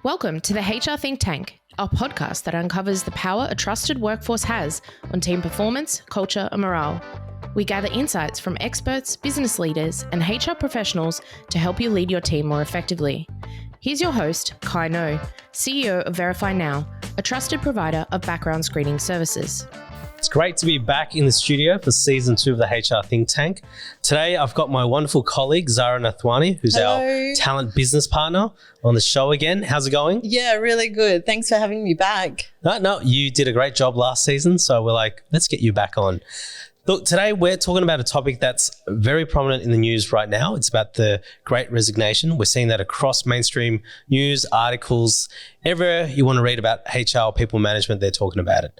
Welcome to the HR Think Tank, our podcast that uncovers the power a trusted workforce has on team performance, culture, and morale. We gather insights from experts, business leaders, and HR professionals to help you lead your team more effectively. Here's your host, Khai Ngo, CEO of VerifyNow, a trusted provider of background screening services. It's great to be back in the studio for season 2 of the HR Think Tank. Today, I've got my wonderful colleague, Zahra Nathwani, who's our talent business partner on the show again. How's it going? Yeah, really good. Thanks for having me back. No, you did a great job last season. So we're like, let's get you back on. Look, today we're talking about a topic that's very prominent in the news right now. It's about the Great Resignation. We're seeing that across mainstream news, articles, everywhere you want to read about HR, people management, they're talking about it.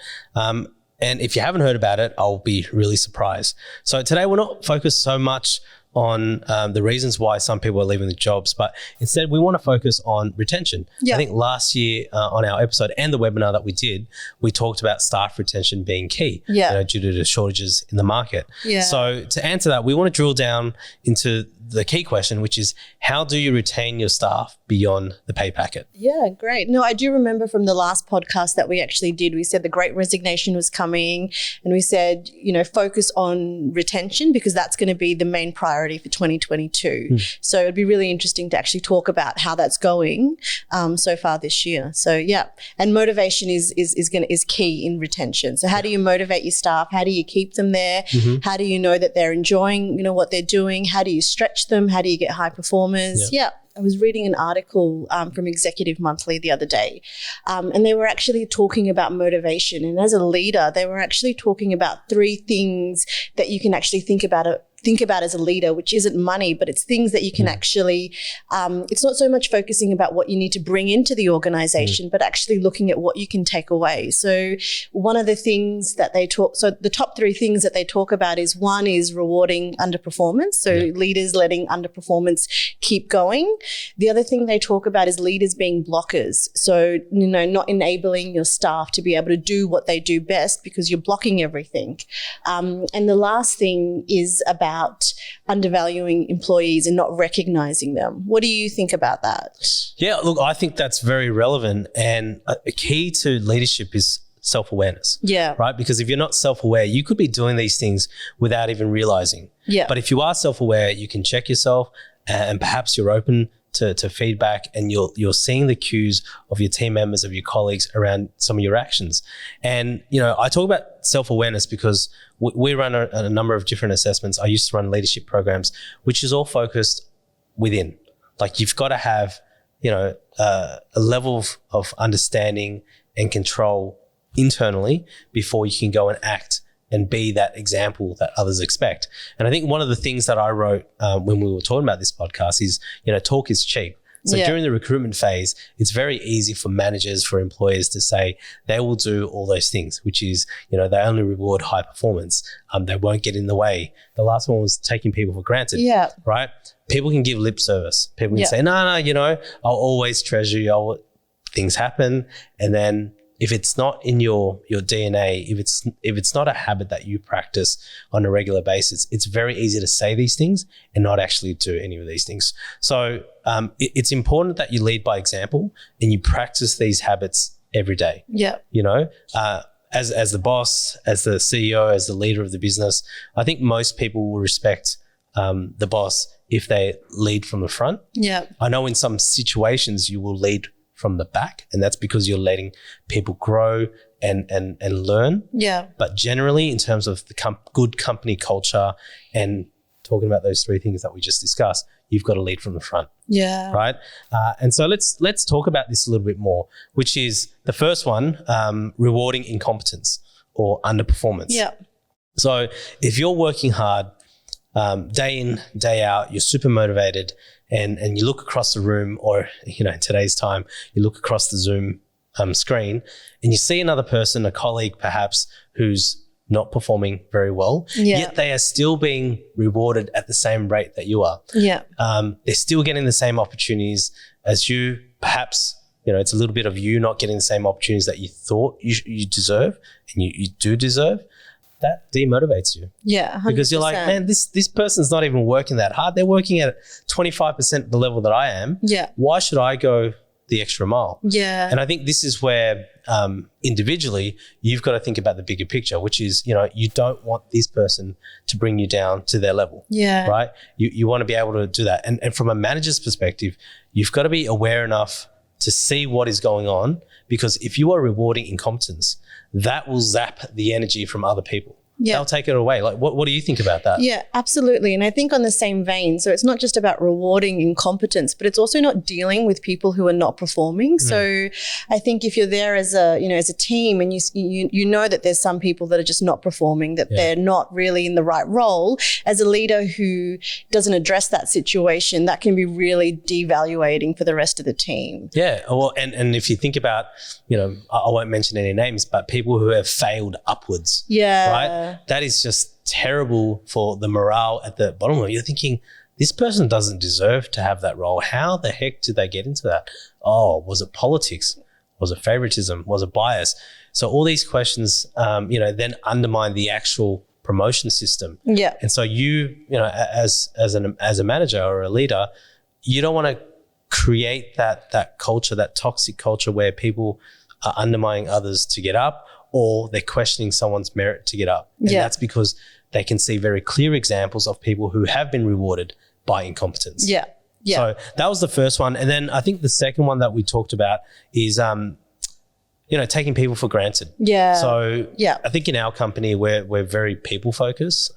And if you haven't heard about it, I'll be really surprised. So today we're not focused so much on the reasons why some people are leaving the jobs, but instead we want to focus on retention. Yeah. I think last year on our episode and the webinar that we did, we talked about staff retention being key due to the shortages in the market. Yeah. So to answer that, we want to drill down into the key question, which is how do you retain your staff beyond the pay packet? Yeah, great. No, I do remember from the last podcast that we actually did, we said the Great Resignation was coming and we said, focus on retention because that's going to be the main priority for 2022. So it'd be really interesting to actually talk about how that's going so far this year. So yeah, and motivation is key in retention. So how do you motivate your staff? How do you keep them there? How do you know that they're enjoying, what they're doing? How do you stretch them? How do you get high performers? Yeah. I was reading an article from Executive Monthly the other day, and they were actually talking about motivation. And as a leader, they were actually talking about 3 things that you can actually think about as a leader, which isn't money, but it's things that you can actually, it's not so much focusing about what you need to bring into the organization, but actually looking at what you can take away. So one of the things that the top 3 things that they talk about is one is rewarding underperformance. So leaders letting underperformance keep going. The other thing they talk about is leaders being blockers. So, not enabling your staff to be able to do what they do best because you're blocking everything. And the last thing is about undervaluing employees and not recognizing them. What do you think about that? Yeah, look, I think that's very relevant, and a key to leadership is self-awareness. Yeah. Right? Because if you're not self-aware, you could be doing these things without even realizing. Yeah. But if you are self-aware, you can check yourself and perhaps you're open to feedback and you're seeing the cues of your team members, of your colleagues around some of your actions. And, I talk about self-awareness because we run a number of different assessments. I used to run leadership programs, which is all focused within. Like you've got to have, a level of understanding and control internally before you can go and act and be that example that others expect. And I think one of the things that I wrote when we were talking about this podcast is, talk is cheap. So during the recruitment phase, it's very easy for managers, for employers to say they will do all those things, which is, they only reward high performance. They won't get in the way. The last one was taking people for granted, right? People can give lip service. People can say, no, I'll always treasure you. Things happen. And then if it's not in your DNA, if it's not a habit that you practice on a regular basis, it's very easy to say these things and not actually do any of these things. So it's important that you lead by example and you practice these habits every day. Yeah. As the boss, as the CEO, as the leader of the business, I think most people will respect the boss if they lead from the front. Yeah. I know in some situations you will lead from the back, and that's because you're letting people grow and learn. Yeah. But generally, in terms of the good company culture and talking about those 3 things that we just discussed, you've got to lead from the front. Yeah. Right. And so let's talk about this a little bit more, which is the first one, rewarding incompetence or underperformance. Yeah. So if you're working hard, day in, day out, you're super motivated, and you look across the room, or in today's time, you look across the Zoom screen and you see another person, a colleague perhaps, who's not performing very well, yet they are still being rewarded at the same rate that you are. Yeah. They're still getting the same opportunities as you. Perhaps, it's a little bit of you not getting the same opportunities that you thought you deserve and you do deserve. That demotivates you. Yeah, 100%. Because you're like, man, this person's not even working that hard. They're working at 25% the level that I am. Yeah. Why should I go the extra mile. Yeah. And I think this is where individually you've got to think about the bigger picture, which is, you don't want this person to bring you down to their level. Yeah. Right? You want to be able to do that. And from a manager's perspective, you've got to be aware enough to see what is going on, because if you are rewarding incompetence, that will zap the energy from other people. Yeah. They'll take it away. Like, what do you think about that? Yeah, absolutely. And I think on the same vein, so it's not just about rewarding incompetence, but it's also not dealing with people who are not performing. So I think if you're there as a team, and you know that there's some people that are just not performing, that they're not really in the right role, as a leader who doesn't address that situation, that can be really devaluating for the rest of the team. Yeah. Well, and if you think about, I won't mention any names, but people who have failed upwards. Yeah. Right? That is just terrible for the morale at the bottom. You're thinking, this person doesn't deserve to have that role. How the heck did they get into that? Oh, was it politics? Was it favoritism? Was it bias? So all these questions, then undermine the actual promotion system. Yeah. And so as a manager or a leader, you don't want to create that culture, that toxic culture where people are undermining others to get up, or they're questioning someone's merit to get up. And that's because they can see very clear examples of people who have been rewarded by incompetence. Yeah. Yeah. So that was the first one. And then I think the second one that we talked about is, taking people for granted. Yeah. So I think in our company, we're very people focused.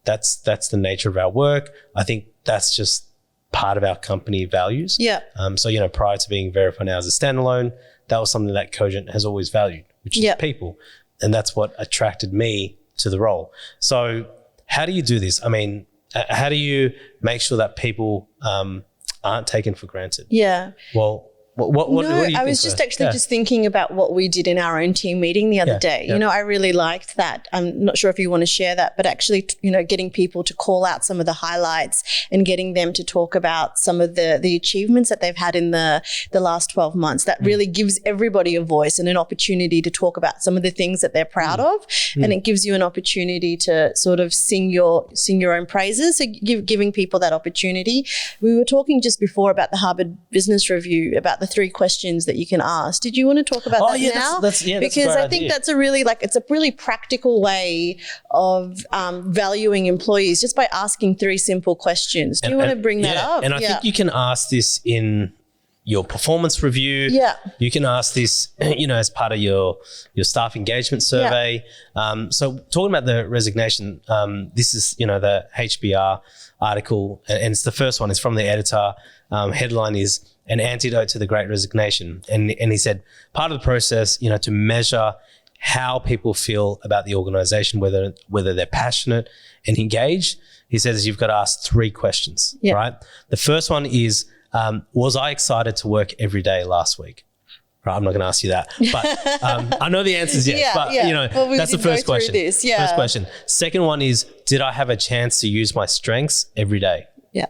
That's the nature of our work. I think that's just part of our company values. Yeah. So, prior to being VerifyNow as a standalone, that was something that Cogent has always valued, which is people. And that's what attracted me to the role. So how do you do this? I mean, how do you make sure that people aren't taken for granted? Yeah. Well, what do you think? I was just just thinking about what we did in our own team meeting the other day. Yeah. I really liked that. I'm not sure if you want to share that, but actually, getting people to call out some of the highlights and getting them to talk about some of the achievements that they've had in the last 12 months. That really gives everybody a voice and an opportunity to talk about some of the things that they're proud of. And it gives you an opportunity to sort of sing your own praises. So giving people that opportunity. We were talking just before about the Harvard Business Review, about the 3 questions that you can ask. Did you want to talk about that now? Because I think that's a really it's a really practical way of valuing employees, just by asking 3 simple questions. Do you want to bring that up? And I think you can ask this in your performance review. Yeah. You can ask this, as part of your staff engagement survey. Yeah. So talking about the resignation, this is, the HBR article, and it's the first one. It's from the editor. Headline is An Antidote to the Great Resignation. And he said, part of the process, to measure how people feel about the organization, whether they're passionate and engaged, he says you've got to ask 3 questions, right? The first one is, was I excited to work every day last week? Right, I'm not going to ask you that, but I know the answer is yes. That's the first question. First question. Second one is, did I have a chance to use my strengths every day? Yeah.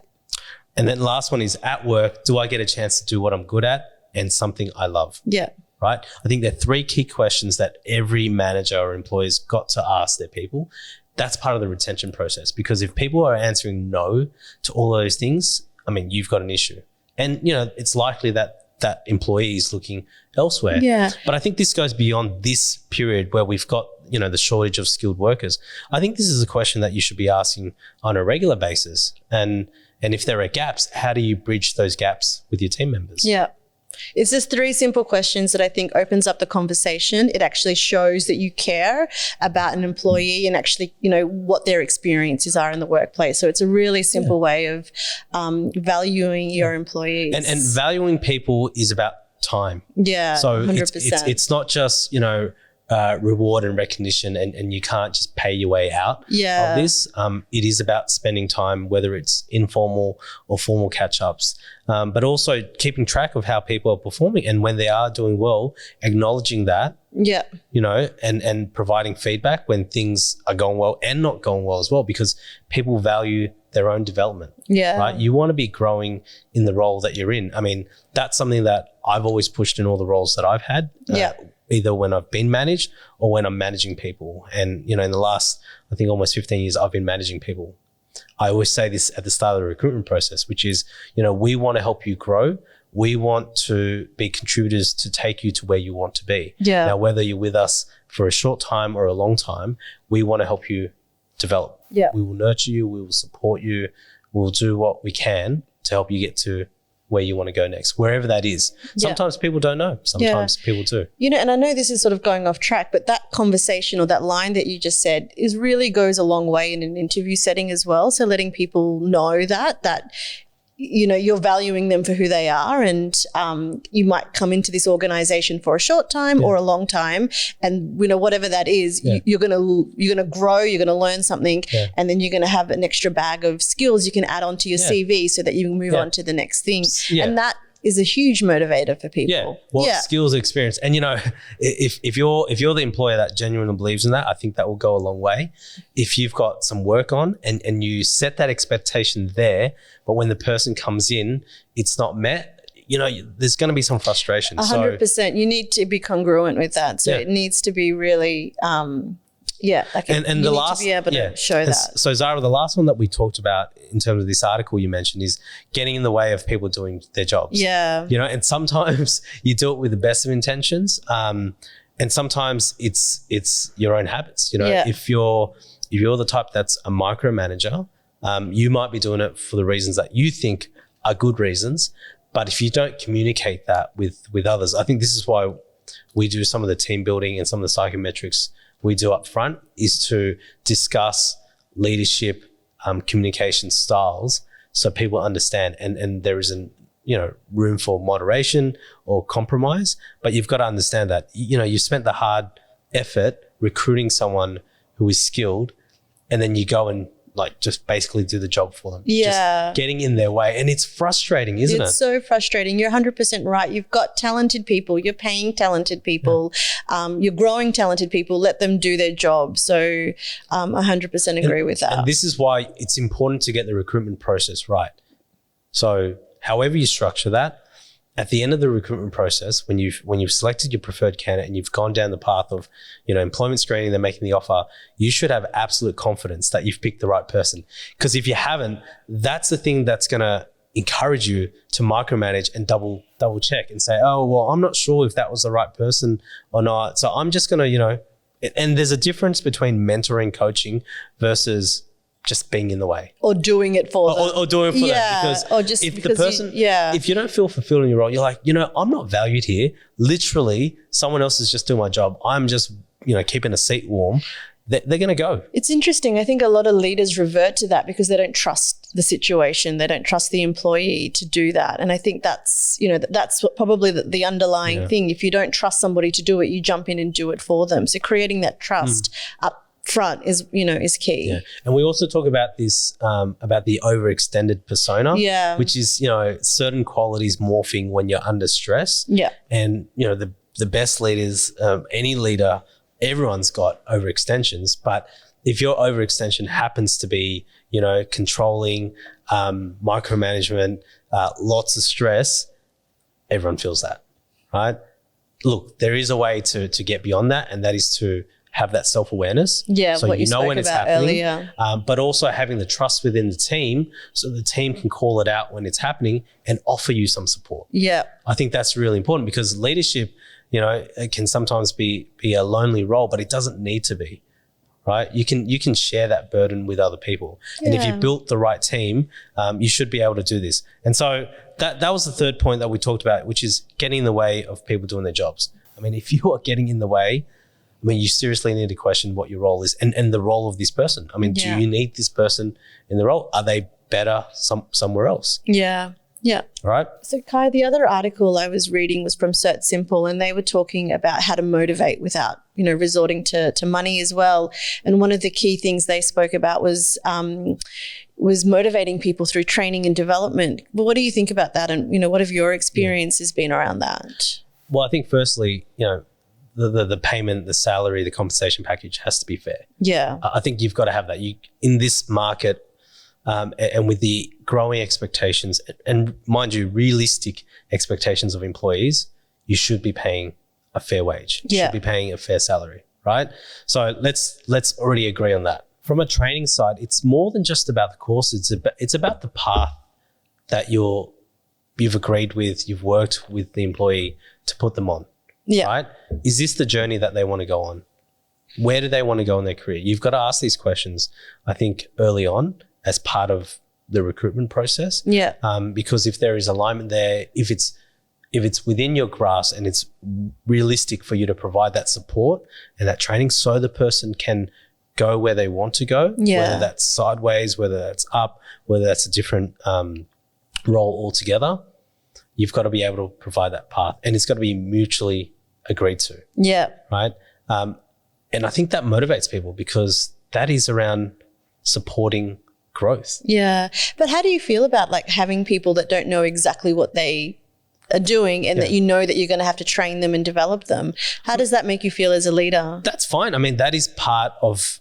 And then last one is, at work, do I get a chance to do what I'm good at and something I love? Yeah. Right? I think there are 3 key questions that every manager or employee's got to ask their people. That's part of the retention process, because if people are answering no to all those things, I mean, you've got an issue. And, it's likely that employee is looking elsewhere. Yeah. But I think this goes beyond this period where we've got, the shortage of skilled workers. I think this is a question that you should be asking on a regular basis. And if there are gaps, how do you bridge those gaps with your team members? Yeah. It's just 3 simple questions that I think opens up the conversation. It actually shows that you care about an employee and actually, what their experiences are in the workplace. So it's a really simple way of valuing your employees. And valuing people is about time. Yeah, so 100%. It's not just, reward and recognition, and you can't just pay your way out of this. It is about spending time, whether it's informal or formal catch-ups, but also keeping track of how people are performing, and when they are doing well, acknowledging that, and providing feedback when things are going well and not going well as well, because people value their own development. Yeah. Right? You want to be growing in the role that you're in. I mean, that's something that I've always pushed in all the roles that I've had. Either when I've been managed or when I'm managing people. And, in the last, I think almost 15 years, I've been managing people. I always say this at the start of the recruitment process, which is, we want to help you grow. we want to be contributors to take you to where you want to be. Yeah. Now, whether you're with us for a short time or a long time, we want to help you develop. Yeah. We will nurture you. We will support you. We'll do what we can to help you get to where you want to go next, wherever that is. Sometimes people don't know. Sometimes people do. You know, and I know this is sort of going off track, but that conversation or that line that you just said is really goes a long way in an interview setting as well. So letting people know that you know, you're valuing them for who they are, and you might come into this organization for a short time or a long time, and you know, whatever that is, you're gonna grow, you're gonna learn something, and then you're gonna have an extra bag of skills you can add onto your CV so that you can move on to the next thing, and that is a huge motivator for people. Skills, experience. And you know, if you're the employer that genuinely believes in that, I think that will go a long way. If you've got some work on and you set that expectation there, but when the person comes in, it's not met, you know, there's going to be some frustration. 100%. You need to be congruent with that. So it needs to be really like and the last, to be able to show that. So Zahra, the last one that we talked about in terms of this article you mentioned is getting in the way of people doing their jobs. Yeah. You know, and sometimes you do it with the best of intentions, and sometimes it's your own habits. You know, if you're the type that's a micromanager, you might be doing it for the reasons that you think are good reasons, but if you don't communicate that with others, I think this is why we do some of the team building and some of the psychometrics we do up front is to discuss leadership, communication styles so people understand and there isn't, you know, room for moderation or compromise. But you've got to understand that, you know, you spent the hard effort recruiting someone who is skilled, and then you go and like just basically do the job for them. Yeah. Just getting in their way. And it's frustrating, isn't it? It's so frustrating. You're 100% right. You've got talented people. You're paying talented people. You're growing talented people. Let them do their job. So 100% agree with that. And this is why it's important to get the recruitment process right. So however you structure that, at the end of the recruitment process, when you've selected your preferred candidate and you've gone down the path of, you know, employment screening, they're making the offer, you should have absolute confidence that you've picked the right person. Because if you haven't, that's the thing that's going to encourage you to micromanage and double check and say, oh, well, I'm not sure if that was the right person or not. So I'm just going to, you know, and there's a difference between mentoring, coaching versus just being in the way. Or doing it for them. Or doing it for them. Because or just if the person, if you don't feel fulfilled in your role, you're like, you know, I'm not valued here. Literally, someone else is just doing my job. I'm just, you know, keeping a seat warm. They're going to go. It's interesting. I think a lot of leaders revert to that because they don't trust the situation. They don't trust the employee to do that. And I think that's, you know, that's what probably the underlying thing. If you don't trust somebody to do it, you jump in and do it for them. So creating that trust up front is, you know, is key. Yeah. And we also talk about this, about the overextended persona, which is, you know, certain qualities morphing when you're under stress. Yeah. And, you know, the best leaders, any leader, everyone's got overextensions, but if your overextension happens to be, you know, controlling, micromanagement, lots of stress, everyone feels that, right? Look, there is a way to get beyond that, and that is to have that self-awareness. Yeah, so what you know when it's happening, earlier. But also having the trust within the team so the team can call it out when it's happening and offer you some support. Yeah. I think that's really important because leadership, you know, it can sometimes be a lonely role, but it doesn't need to be, right? You can share that burden with other people. And if you built the right team, you should be able to do this. And so that was the third point that we talked about, which is getting in the way of people doing their jobs. I mean, if you are getting in the way, I mean, you seriously need to question what your role is and the role of this person. I mean, do you need this person in the role? Are they better somewhere else? Yeah. Yeah. Right. So Khai, the other article I was reading was from Cert Simple, and they were talking about how to motivate without, you know, resorting to money as well. And one of the key things they spoke about was motivating people through training and development. But what do you think about that? And, you know, what have your experiences been around that? Well, I think firstly, you know, the payment, the salary, the compensation package has to be fair. Yeah. I think you've got to have that. You in this market, and with the growing expectations and mind you, realistic expectations of employees, you should be paying a fair wage. You should be paying a fair salary, right? So let's already agree on that. From a training side, it's more than just about the course. It's about the path that you're you've agreed with, you've worked with the employee to put them on. Yeah. Right? Is this the journey that they want to go on? Where do they want to go in their career? You've got to ask these questions, I think, early on as part of the recruitment process. Yeah. Because if there is alignment there, if it's within your grasp and it's realistic for you to provide that support and that training so the person can go where they want to go, whether that's sideways, whether that's up, whether that's a different role altogether, you've got to be able to provide that path, and it's got to be mutually agreed to. Yeah. Right. And I think that motivates people because that is around supporting growth. Yeah. But how do you feel about like having people that don't know exactly what they are doing and that you know that you're going to have to train them and develop them? How does that make you feel as a leader? That's fine. I mean, that is part of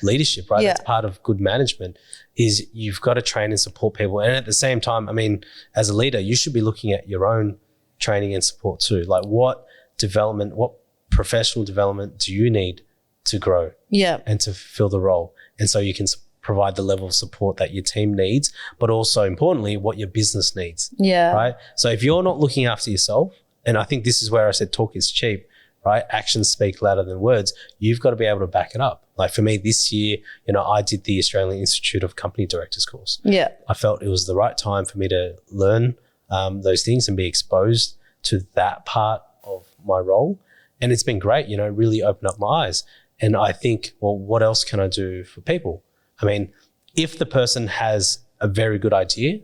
leadership, right? Yeah. That's part of good management is you've got to train and support people. And at the same time, I mean, as a leader, you should be looking at your own training and support too. Like what development, what professional development do you need to grow and to fill the role? And so you can provide the level of support that your team needs, but also importantly, what your business needs. Yeah. Right. So if you're not looking after yourself, and I think this is where I said talk is cheap, right? Actions speak louder than words. You've got to be able to back it up. Like for me this year, I did the Australian Institute of Company Directors course. Yeah. I felt it was the right time for me to learn those things and be exposed to that part of my role. And it's been great, really opened up my eyes. And I think, well, what else can I do for people? I mean, if the person has a very good idea,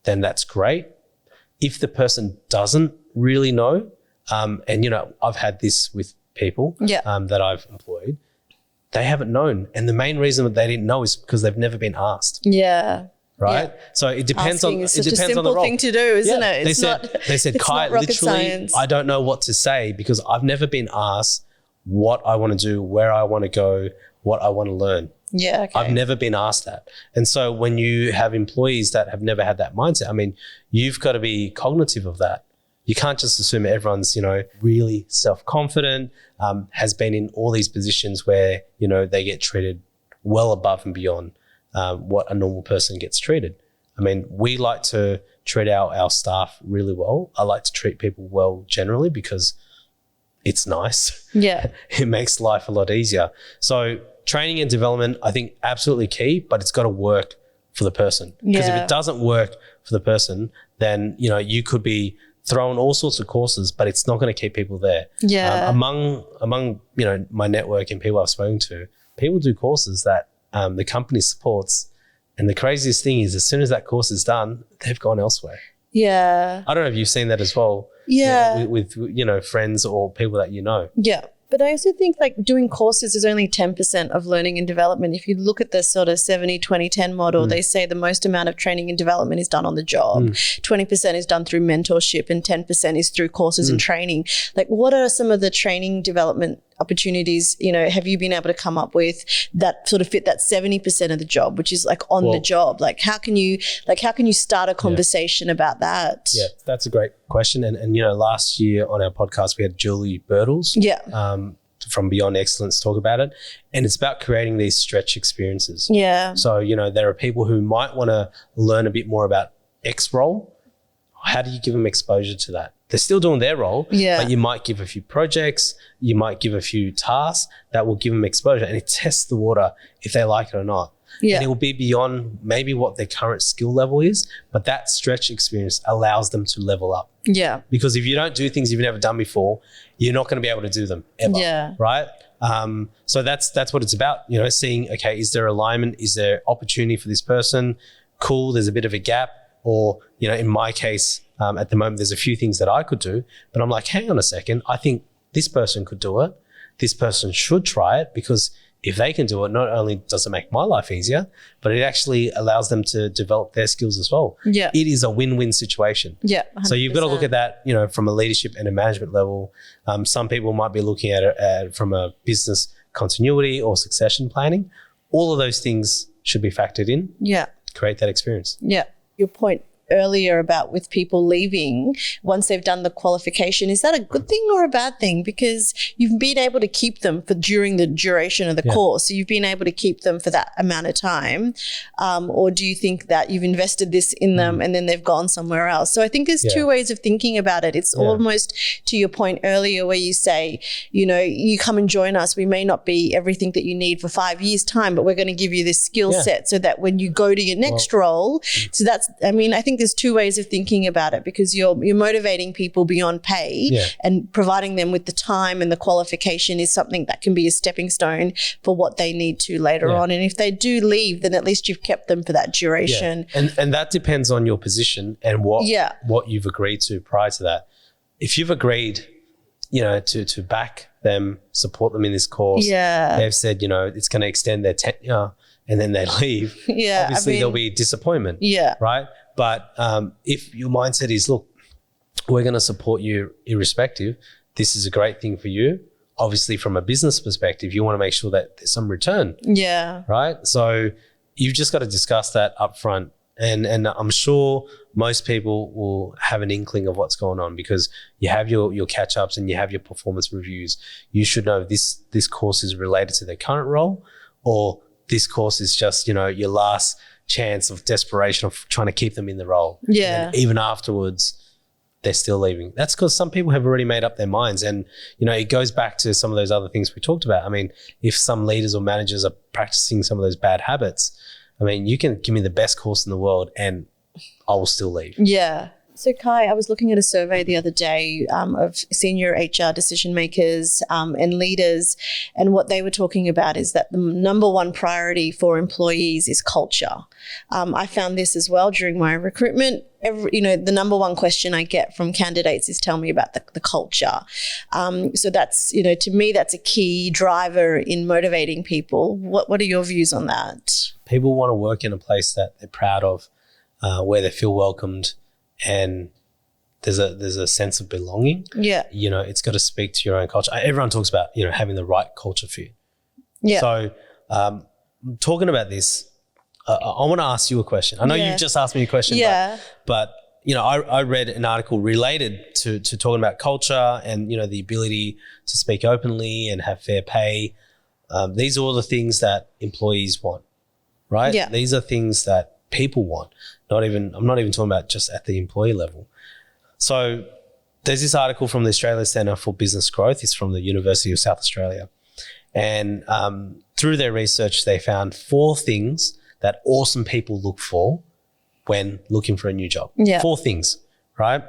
then that's great. If the person doesn't really know, and I've had this with people that I've employed, they haven't known. And the main reason that they didn't know is because they've never been asked. Yeah. Right. Yeah. So it depends on it's such a simple thing to do, isn't it? They said, Khai, literally, science. I don't know what to say because I've never been asked what I want to do, where I want to go, what I want to learn. Yeah. Okay. I've never been asked that. And so when you have employees that have never had that mindset, I mean, you've got to be cognitive of that. You can't just assume everyone's, really self-confident, has been in all these positions where, they get treated well above and beyond what a normal person gets treated. I mean, we like to treat our staff really well. I like to treat people well generally because it's nice. Yeah. It makes life a lot easier. So training and development, I think absolutely key, but it's got to work for the person. Because if it doesn't work for the person, then, you could be throwing all sorts of courses, but it's not going to keep people there. Yeah. Among my network and people I've spoken to, people do courses that the company supports. And the craziest thing is as soon as that course is done, they've gone elsewhere. Yeah. I don't know if you've seen that as well. Yeah. With friends or people that you know. Yeah. But I also think like doing courses is only 10% of learning and development. If you look at the sort of 70-20-10 model, they say the most amount of training and development is done on the job. 20% is done through mentorship and 10% is through courses and training. Like what are some of the training development opportunities, have you been able to come up with that sort of fit that 70% of the job, which is like on the job? Like how can you start a conversation about that? Yeah, that's a great question. And last year on our podcast, we had Julie Birtles from Beyond Excellence talk about it. And it's about creating these stretch experiences. Yeah. So, there are people who might want to learn a bit more about X role. How do you give them exposure to that? They're still doing their role, but you might give a few projects, you might give a few tasks that will give them exposure, and it tests the water if they like it or not. Yeah. And it will be beyond maybe what their current skill level is, but that stretch experience allows them to level up. Yeah. Because if you don't do things you've never done before, you're not going to be able to do them ever. Yeah. Right? So that's what it's about, seeing, okay, is there alignment? Is there opportunity for this person? Cool, there's a bit of a gap. Or, in my case, at the moment, there's a few things that I could do, but I'm like, hang on a second. I think this person could do it. This person should try it because if they can do it, not only does it make my life easier, but it actually allows them to develop their skills as well. Yeah. It is a win-win situation. Yeah. 100%. So you've got to look at that, from a leadership and a management level. Some people might be looking at it from a business continuity or succession planning. All of those things should be factored in. Yeah. Create that experience. Yeah. Your point earlier about with people leaving once they've done the qualification, is that a good thing or a bad thing? Because you've been able to keep them for during the duration of the course. So you've been able to keep them for that amount of time. Or do you think that you've invested this in them and then they've gone somewhere else? So I think there's two ways of thinking about it. It's almost to your point earlier where you say, you know, you come and join us. We may not be everything that you need for 5 years' time, but we're going to give you this skill set so that when you go to your next role, so that's, I mean, I think there's two ways of thinking about it, because you're motivating people beyond pay and providing them with the time, and the qualification is something that can be a stepping stone for what they need to later on. And if they do leave, then at least you've kept them for that duration. And that depends on your position and what you've agreed to prior to that. If you've agreed, you know, to back them, support them in this course, they've said, you know, it's going to extend their tenure, and then they leave, obviously there'll be disappointment, right? But if your mindset is, look, we're going to support you irrespective, this is a great thing for you. Obviously, from a business perspective, you want to make sure that there's some return, right? So you've just got to discuss that up front. And I'm sure most people will have an inkling of what's going on, because you have your catch-ups and you have your performance reviews. You should know this course is related to their current role, or this course is just, you know, your last chance of desperation of trying to keep them in the role. And even afterwards, they're still leaving. That's because some people have already made up their minds. And, you know, it goes back to some of those other things we talked about. I mean, if some leaders or managers are practicing some of those bad habits, I mean, you can give me the best course in the world and I will still leave. Yeah. So Khai, I was looking at a survey the other day of senior HR decision makers and leaders, and what they were talking about is that the number one priority for employees is culture. I found this as well during my recruitment. The number one question I get from candidates is, tell me about the culture. So that's, you know, to me, that's a key driver in motivating people. What are your views on that? People want to work in a place that they're proud of, where they feel welcomed, and there's a sense of belonging. Yeah. You know, it's got to speak to your own culture. Everyone talks about, you know, having the right culture fit. Yeah. So talking about this, I want to ask you a question. I know you've just asked me a question, but you know, I read an article related to talking about culture and, you know, the ability to speak openly and have fair pay. These are all the things that employees want, right? Yeah. These are things that people want. I'm not even talking about just at the employee level. So there's this article from the Australia Centre for Business Growth. It's from the University of South Australia. And through their research, they found 4 things that awesome people look for when looking for a new job. Yeah. 4 things, right?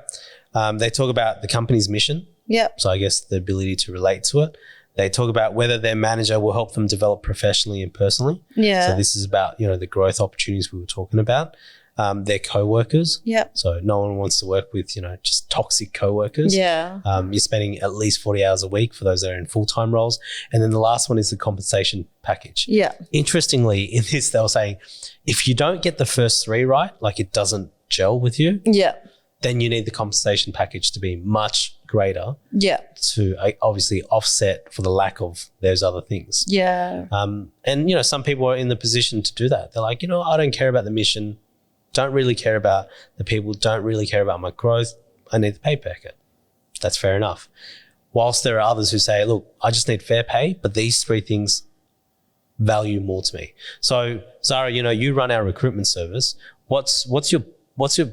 They talk about the company's mission. Yeah. So I guess the ability to relate to it. They talk about whether their manager will help them develop professionally and personally. Yeah. So this is about, you know, the growth opportunities we were talking about. Their co-workers. Yeah. So no one wants to work with, you know, just toxic co-workers. Yeah. You're spending at least 40 hours a week for those that are in full-time roles. And then the last one is the compensation package. Yeah. Interestingly, in this, they were saying, if you don't get the first 3 right, like it doesn't gel with you, then you need the compensation package to be much greater to obviously offset for the lack of those other things. Yeah. And, you know, some people are in the position to do that. They're like, you know, I don't care about the mission, don't really care about the people, don't really care about my growth. I need the pay packet. That's fair enough. Whilst there are others who say, look, I just need fair pay, but these 3 things value more to me. So Zahra, you know, you run our recruitment service. What's your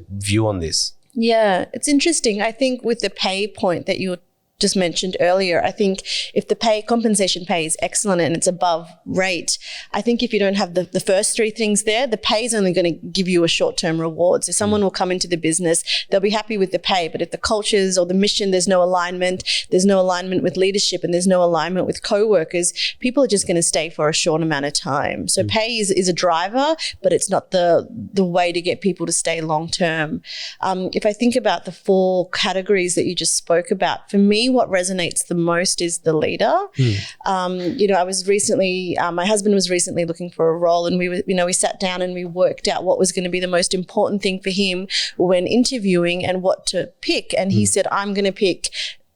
view on this? Yeah, it's interesting. I think with the pay point that you just mentioned earlier, I think if the compensation pay is excellent and it's above rate, I think if you don't have the first 3 things there, the pay is only going to give you a short-term reward. So someone will come into the business, they'll be happy with the pay, but if the cultures or the mission, there's no alignment with leadership, and there's no alignment with co-workers, people are just going to stay for a short amount of time. So pay is a driver, but it's not the way to get people to stay long-term. If I think about the 4 categories that you just spoke about, for me, what resonates the most is the leader. You know, I was recently, my husband was recently looking for a role, and we sat down and we worked out what was going to be the most important thing for him when interviewing and what to pick. And he said, I'm going to pick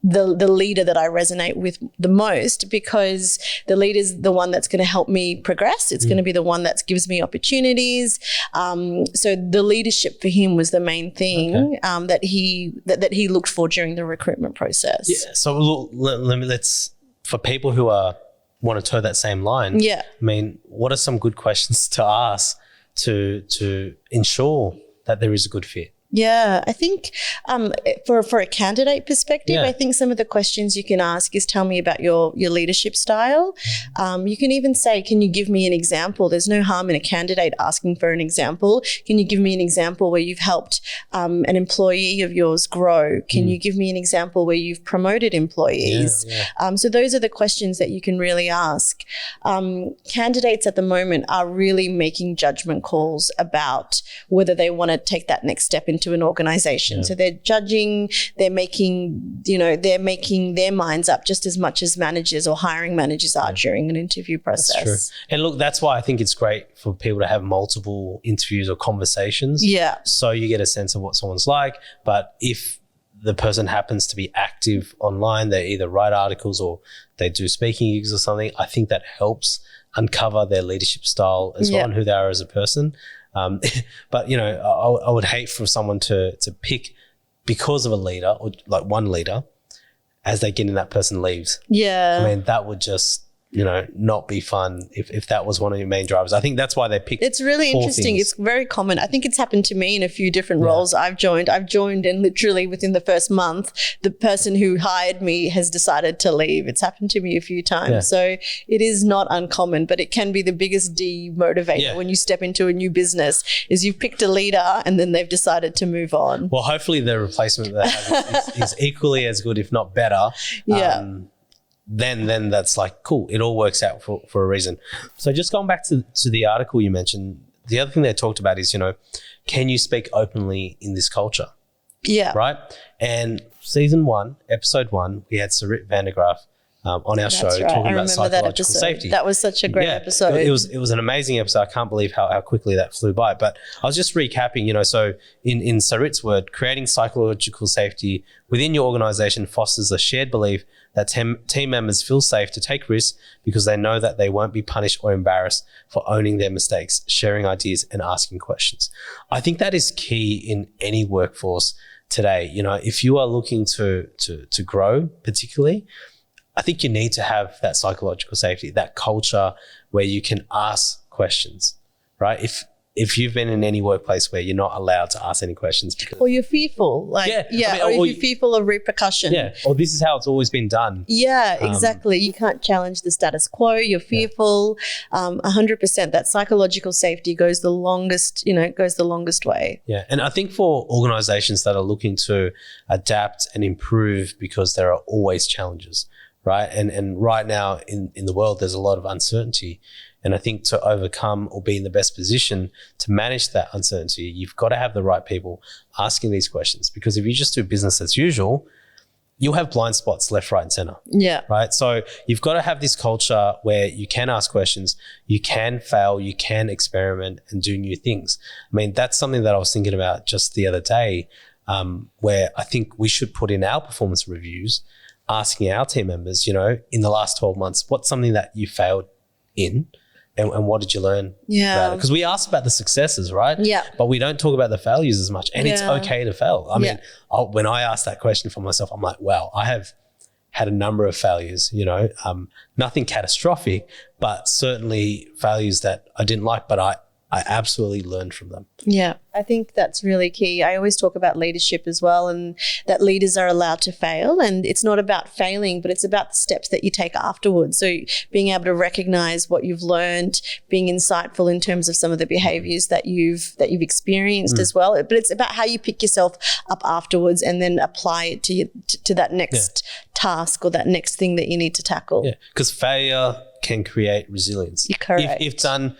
the leader that I resonate with the most, because the leader is the one that's going to help me progress. It's going to be the one that gives me opportunities. So the leadership for him was the main thing that he looked for during the recruitment process. Yeah. So let's for people who want to toe that same line. Yeah. I mean, what are some good questions to ask to ensure that there is a good fit? Yeah, I think for a candidate perspective, I think some of the questions you can ask is, tell me about your leadership style. You can even say, can you give me an example? There's no harm in a candidate asking for an example. Can you give me an example where you've helped an employee of yours grow? Can you give me an example where you've promoted employees? So those are the questions that you can really ask. Candidates at the moment are really making judgment calls about whether they want to take that next step into an organization. So they're judging, they're making their minds up just as much as managers or hiring managers are during an interview process. That's true. And look, that's why I think it's great for people to have multiple interviews or conversations. Yeah. So you get a sense of what someone's like. But if the person happens to be active online, they either write articles or they do speaking gigs or something, I think that helps uncover their leadership style as well and who they are as a person. But, you know, I would hate for someone to pick because of a leader or like one leader as they get in, that person leaves. Yeah. I mean, that would just, you know, not be fun if that was one of your main drivers. I think that's why they picked. It's really interesting. It's very common. I think it's happened to me in a few different roles I've joined, and literally within the first month, the person who hired me has decided to leave. It's happened to me a few times. Yeah. So it is not uncommon, but it can be the biggest demotivator when you step into a new business, is you've picked a leader and then they've decided to move on. Well, hopefully the replacement they have is equally as good, if not better. Yeah. Then that's like, cool, it all works out for a reason. So just going back to the article you mentioned, the other thing they talked about is, you know, can you speak openly in this culture? Yeah. Right? And season 1, episode 1, we had Sarit Vandergraaf on our show talking about psychological safety. That was such a great episode. It was an amazing episode. I can't believe how quickly that flew by. But I was just recapping, you know, so in Sarit's word, creating psychological safety within your organization fosters a shared belief that team members feel safe to take risks because they know that they won't be punished or embarrassed for owning their mistakes, sharing ideas and asking questions. I think that is key in any workforce today. You know, if you are looking to grow particularly, I think you need to have that psychological safety, that culture where you can ask questions, right? If you've been in any workplace where you're not allowed to ask any questions because, or you're fearful, or if you're fearful of repercussion. Yeah, or this is how it's always been done. Yeah, exactly. You can't challenge the status quo. You're fearful. 100%. That psychological safety goes the longest way. Yeah, and I think for organizations that are looking to adapt and improve because there are always challenges, right? And right now in the world, there's a lot of uncertainty. And I think to overcome or be in the best position to manage that uncertainty, you've got to have the right people asking these questions. Because if you just do business as usual, you'll have blind spots left, right, and center. Yeah. Right. So you've got to have this culture where you can ask questions, you can fail, you can experiment and do new things. I mean, that's something that I was thinking about just the other day, where I think we should put in our performance reviews, asking our team members, you know, in the last 12 months, what's something that you failed in? And what did you learn about it? Because we ask about the successes, right? Yeah. But we don't talk about the failures as much. And it's okay to fail. I mean, when I ask that question for myself, I'm like, wow, I have had a number of failures, you know, nothing catastrophic, but certainly failures that I didn't like, but I absolutely learned from them. Yeah, I think that's really key. I always talk about leadership as well, and that leaders are allowed to fail, and it's not about failing, but it's about the steps that you take afterwards. So being able to recognize what you've learned, being insightful in terms of some of the behaviors that you've experienced as well. But it's about how you pick yourself up afterwards and then apply it to that next task or that next thing that you need to tackle. Yeah, because failure can create resilience. You're correct. If done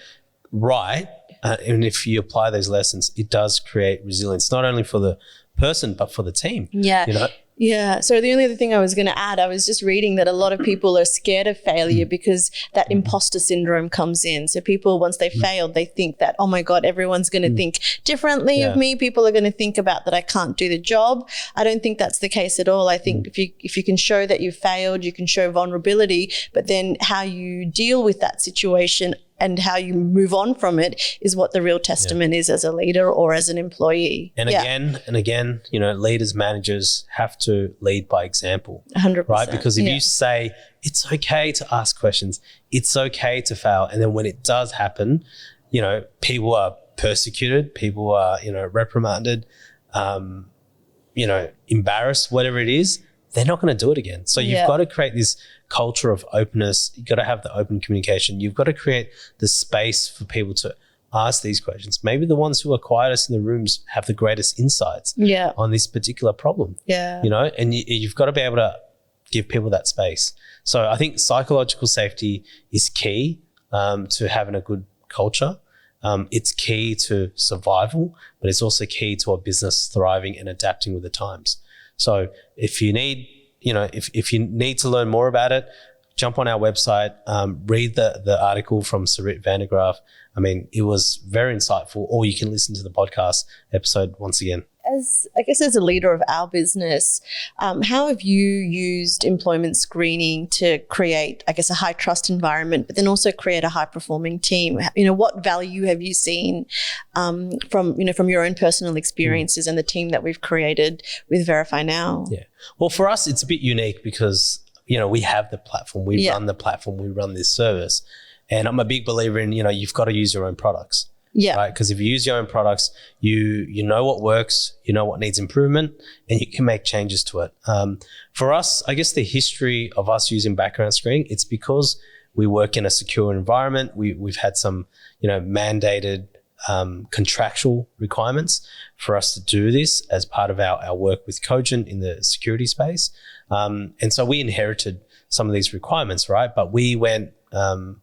right, and if you apply those lessons, it does create resilience, not only for the person, but for the team. Yeah. You know? Yeah. So the only other thing I was going to add, I was just reading that a lot of people are scared of failure because that imposter syndrome comes in. So people, once they failed, they think that, oh my God, everyone's going to think differently of me. People are going to think about that I can't do the job. I don't think that's the case at all. I think if you can show that you failed, you can show vulnerability, but then how you deal with that situation and how you move on from it is what the real testament is as a leader or as an employee. And again, you know, leaders, managers have to lead by example. 100%. Right? Because if you say it's okay to ask questions, it's okay to fail, and then when it does happen, you know, people are persecuted, people are, you know, reprimanded, you know, embarrassed, whatever it is, they're not going to do it again. So you've got to create this culture of openness. You've got to have the open communication. You've got to create the space for people to ask these questions. Maybe the ones who are quietest in the rooms have the greatest insights on this particular problem. Yeah. You know, and you've got to be able to give people that space. So I think psychological safety is key to having a good culture. It's key to survival, but it's also key to a business thriving and adapting with the times. So if you need, you know, if you need to learn more about it, jump on our website, read the article from Sarit Vandergraaf. I mean, it was very insightful, or you can listen to the podcast episode once again. As a leader of our business, how have you used employment screening to create, a high trust environment, but then also create a high performing team? You know, what value have you seen from your own personal experiences and the team that we've created with VerifyNow? Yeah. Well, for us, it's a bit unique because, you know, we have the platform, we run the platform, we run this service. And I'm a big believer in, you know, you've got to use your own products. Yeah. Right. Because if you use your own products, you know what works, you know what needs improvement, and you can make changes to it. For us, I guess the history of us using background screening, it's because we work in a secure environment. We've had some, you know, mandated contractual requirements for us to do this as part of our work with Cogent in the security space. And so we inherited some of these requirements, right? But we went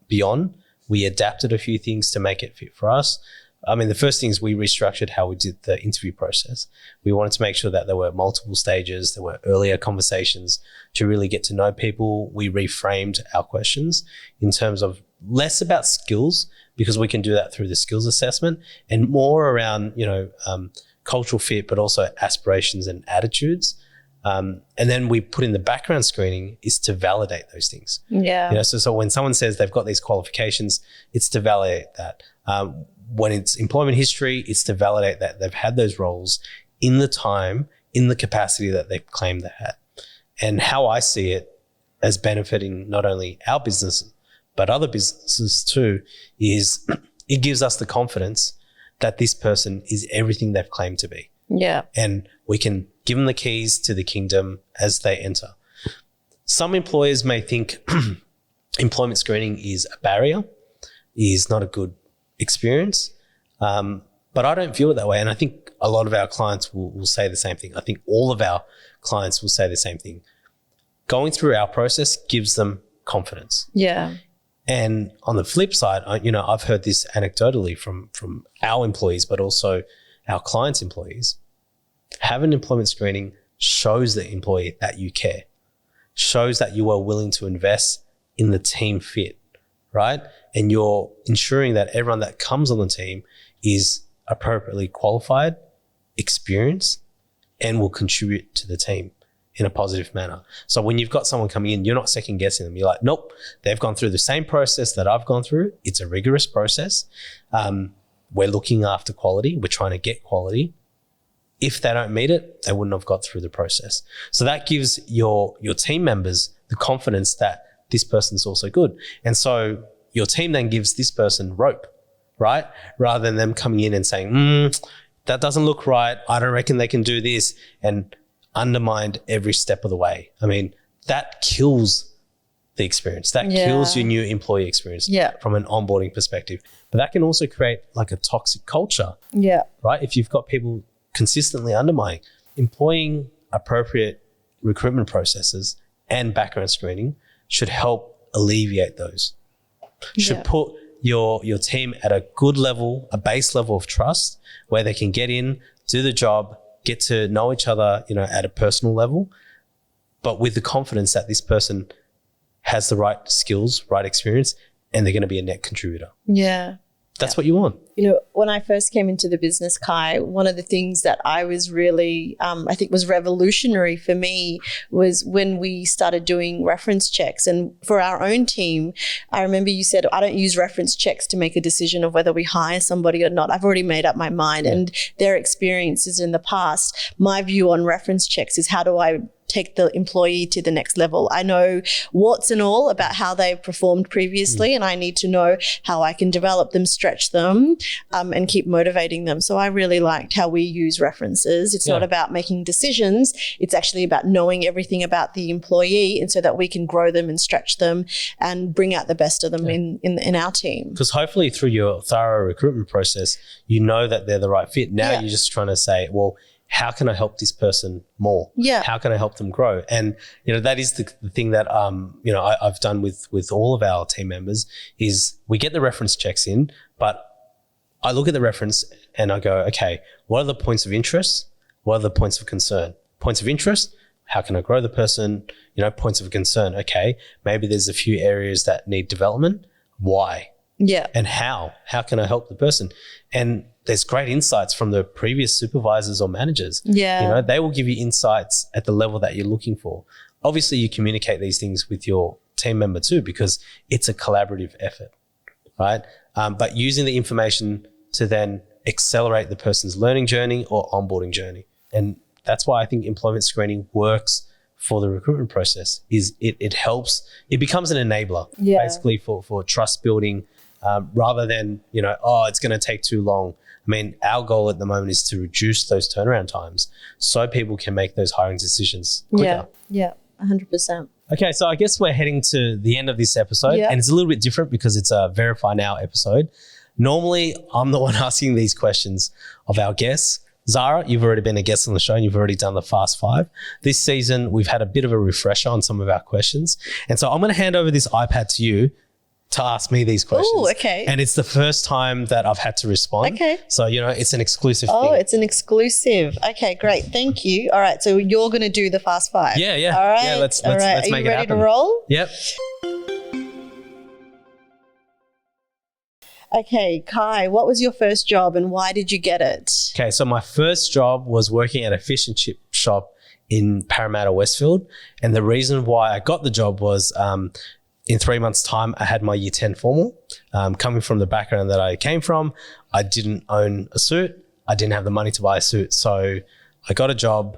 beyond. We adapted a few things to make it fit for us. I mean, the first thing is we restructured how we did the interview process. We wanted to make sure that there were multiple stages, there were earlier conversations to really get to know people. We reframed our questions in terms of less about skills, because we can do that through the skills assessment, and more around, you know, cultural fit, but also aspirations and attitudes. And then we put in the background screening is to validate those things. Yeah. You know, so when someone says they've got these qualifications, it's to validate that. When it's employment history, it's to validate that they've had those roles in the time, in the capacity that they've claimed they had. And how I see it as benefiting not only our business, but other businesses too, is it gives us the confidence that this person is everything they've claimed to be. Yeah. And we can give them the keys to the kingdom as they enter. Some employers may think employment screening is a barrier, is not a good experience, but I don't view it that way. And I think a lot of our clients will say the same thing. I think all of our clients will say the same thing. Going through our process gives them confidence. Yeah. And on the flip side, I've heard this anecdotally from our employees, but also our clients' employees. Having employment screening shows the employee that you care, shows that you are willing to invest in the team fit, right? And you're ensuring that everyone that comes on the team is appropriately qualified, experienced, and will contribute to the team in a positive manner. So when you've got someone coming in, you're not second guessing them. You're like, nope, they've gone through the same process that I've gone through. It's a rigorous process. We're looking after quality. We're trying to get quality. If they don't meet it, they wouldn't have got through the process. So that gives your team members the confidence that this person's also good. And so your team then gives this person rope, right? Rather than them coming in and saying, that doesn't look right. I don't reckon they can do this, and undermined every step of the way. I mean, that kills the experience. That kills your new employee experience from an onboarding perspective. But that can also create like a toxic culture, right? If you've got people consistently undermining, employing appropriate recruitment processes and background screening should help alleviate those. Should put your team at a good level, a base level of trust where they can get in, do the job, get to know each other, at a personal level, but with the confidence that this person has the right skills, right experience, and they're going to be a net contributor. Yeah. That's what you want. You know, when I first came into the business, Khai, one of the things that I was really, I think was revolutionary for me was when we started doing reference checks. And for our own team, I remember you said, I don't use reference checks to make a decision of whether we hire somebody or not. I've already made up my mind. And their experiences in the past, my view on reference checks is how do I take the employee to the next level. I know warts and all about how they've performed previously, and I need to know how I can develop them, stretch them, and keep motivating them. So I really liked how we use references. It's not about making decisions. It's actually about knowing everything about the employee, and so that we can grow them and stretch them and bring out the best of them in our team. Because hopefully through your thorough recruitment process, you know that they're the right fit. Now you're just trying to say, well, how can I help this person more? Yeah. How can I help them grow? And, you know, that is the thing that, you know, I've done with all of our team members is we get the reference checks in, but I look at the reference and I go, okay, what are the points of interest? What are the points of concern? Points of interest, how can I grow the person? You know, points of concern, okay, maybe there's a few areas that need development. Why? Yeah. And how? How can I help the person? And there's great insights from the previous supervisors or managers. Yeah. You know, they will give you insights at the level that you're looking for. Obviously, you communicate these things with your team member too, because it's a collaborative effort, right? But using the information to then accelerate the person's learning journey or onboarding journey. And that's why I think employment screening works for the recruitment process is it helps, it becomes an enabler basically for trust building rather than, you know, oh, it's going to take too long. I mean, our goal at the moment is to reduce those turnaround times so people can make those hiring decisions quicker. Yeah, 100%. Okay, so I guess we're heading to the end of this episode and it's a little bit different because it's a Verify Now episode. Normally, I'm the one asking these questions of our guests. Zahra, you've already been a guest on the show and you've already done the Fast Five. This season, we've had a bit of a refresher on some of our questions. And so I'm going to hand over this iPad to you to ask me these questions. Oh, okay. And it's the first time that I've had to respond. Okay. So, you know, it's an exclusive thing. Oh, it's an exclusive. Okay, great. Thank you. All right. So you're going to do the Fast Five. Yeah, yeah. All right. Yeah, let's Are make it happen. Are you ready to roll? Yep. Okay, Khai, what was your first job and why did you get it? Okay, so my first job was working at a fish and chip shop in Parramatta, Westfield. And the reason why I got the job was in 3 months' time, I had my year 10 formal. Coming from the background that I came from, I didn't own a suit. I didn't have the money to buy a suit. So I got a job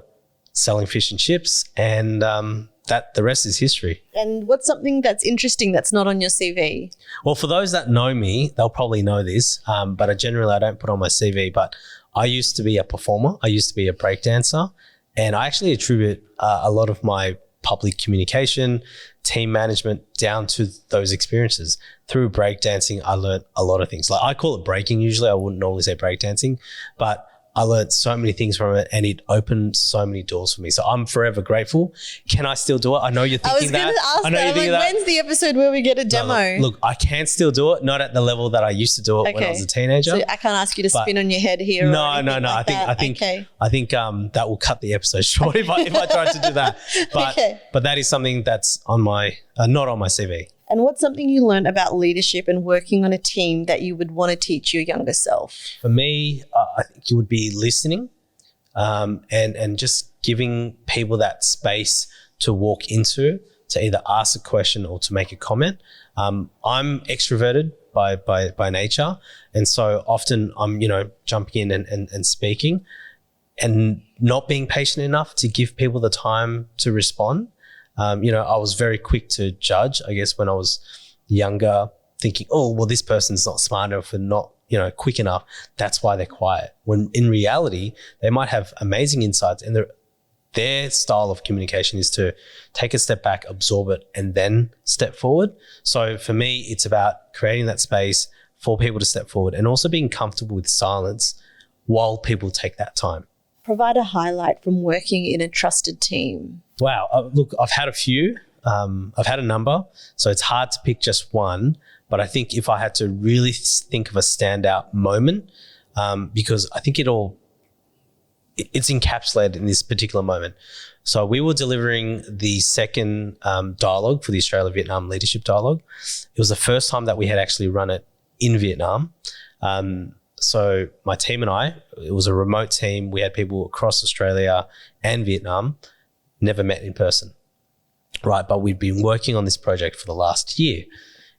selling fish and chips and the rest is history. And what's something that's interesting that's not on your CV? Well, for those that know me, they'll probably know this, but I don't put on my CV, but I used to be a performer. I used to be a breakdancer, and I actually attribute a lot of my public communication, team management down to those experiences. Through breakdancing, I learned a lot of things. Like I call it breaking usually. I wouldn't normally say breakdancing, but I learned so many things from it and it opened so many doors for me. So I'm forever grateful. Can I still do it? I know you're thinking that. I was going to ask that. Like, when's the episode where we get a demo? No, look, I can still do it. Not at the level that I used to do it when I was a teenager. So I can't ask you to spin on your head here. No. Like I think that will cut the episode short if I tried to do that. But that is something that's on my not on my CV. And what's something you learned about leadership and working on a team that you would want to teach your younger self? For me, I think it would be listening and just giving people that space to walk into, to either ask a question or to make a comment. I'm extroverted by nature. And so often I'm, jumping in and speaking and not being patient enough to give people the time to respond. I was very quick to judge, I guess, when I was younger, thinking, oh, well, this person's not smart enough and not, quick enough. That's why they're quiet. When in reality, they might have amazing insights and their style of communication is to take a step back, absorb it, and then step forward. So for me, it's about creating that space for people to step forward and also being comfortable with silence while people take that time. Provide a highlight from working in a trusted team. Wow. Look, I've had a few. I've had a number, so it's hard to pick just one. But I think if I had to really think of a standout moment, because I think it all it's encapsulated in this particular moment. So we were delivering the second dialogue for the Australia-Vietnam Leadership Dialogue. It was the first time that we had actually run it in Vietnam. So my team and I, it was a remote team. We had people across Australia and Vietnam, never met in person, right? But we've been working on this project for the last year.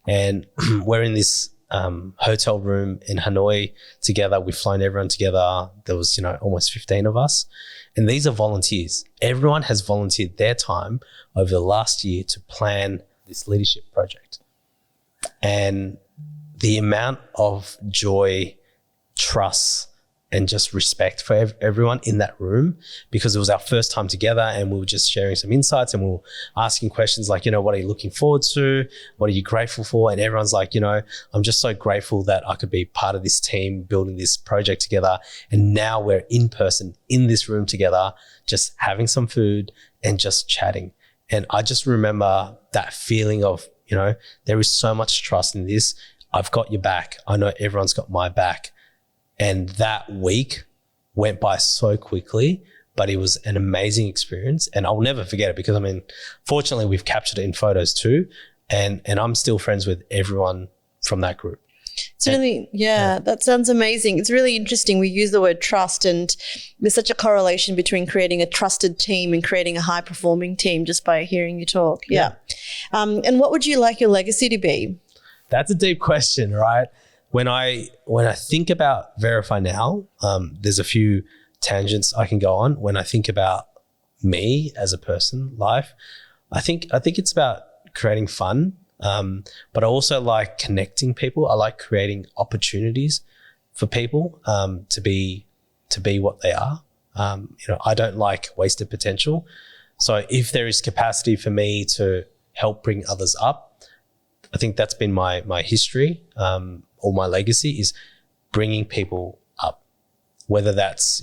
And we're in this hotel room in Hanoi together. We've flown everyone together. There was, almost 15 of us. And these are volunteers. Everyone has volunteered their time over the last year to plan this leadership project. And the amount of joy, trust, and just respect for everyone in that room, because it was our first time together and we were just sharing some insights and we were asking questions like, what are you looking forward to? What are you grateful for? And everyone's like, I'm just so grateful that I could be part of this team building this project together. And now we're in person in this room together, just having some food and just chatting. And I just remember that feeling of, there is so much trust in this. I've got your back. I know everyone's got my back. And that week went by so quickly, but it was an amazing experience. And I'll never forget it because, fortunately, we've captured it in photos too. And I'm still friends with everyone from that group. It's really, that sounds amazing. It's really interesting. We use the word trust, and there's such a correlation between creating a trusted team and creating a high-performing team just by hearing you talk. Yeah. And what would you like your legacy to be? That's a deep question, right? When I think about VerifyNow, there's a few tangents I can go on. When I think about me as a person, life, I think it's about creating fun, but I also like connecting people. I like creating opportunities for people to be what they are. I don't like wasted potential. So if there is capacity for me to help bring others up, I think that's been my history. Or my legacy is bringing people up, whether that's,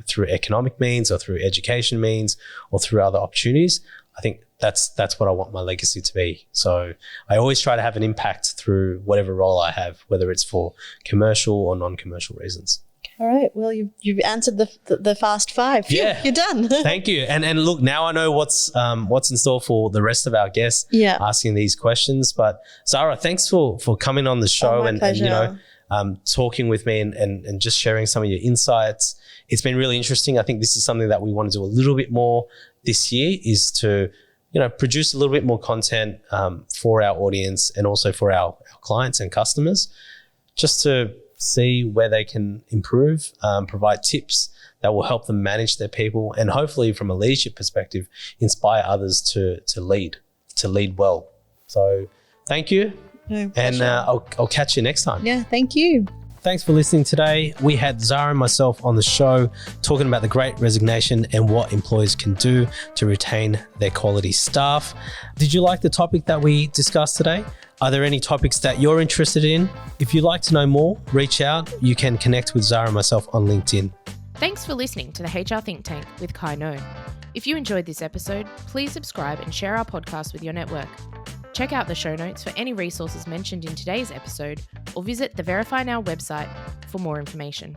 through economic means or through education means or through other opportunities. I think that's what I want my legacy to be. So I always try to have an impact through whatever role I have, whether it's for commercial or non-commercial reasons. All right. Well, you've answered the fast five. Yeah, you're done. Thank you. And look, now I know what's in store for the rest of our guests. Asking these questions. But Zahra, thanks for coming on the show and talking with me and just sharing some of your insights. It's been really interesting. I think this is something that we want to do a little bit more this year, is to produce a little bit more content for our audience and also for our clients and customers, just to see where they can improve, provide tips that will help them manage their people, and hopefully from a leadership perspective, inspire others to lead well. So thank you. No, and I'll catch you next time. Yeah, thank you. Thanks for listening today. We had Zahra and myself on the show talking about the Great Resignation and what employers can do to retain their quality staff. Did you like the topic that we discussed today? Are there any topics that you're interested in? If you'd like to know more, reach out. You can connect with Zahra and myself on LinkedIn. Thanks for listening to the HR Think Tank with Khai Ngo. If you enjoyed this episode, please subscribe and share our podcast with your network. Check out the show notes for any resources mentioned in today's episode, or visit the VerifyNow website for more information.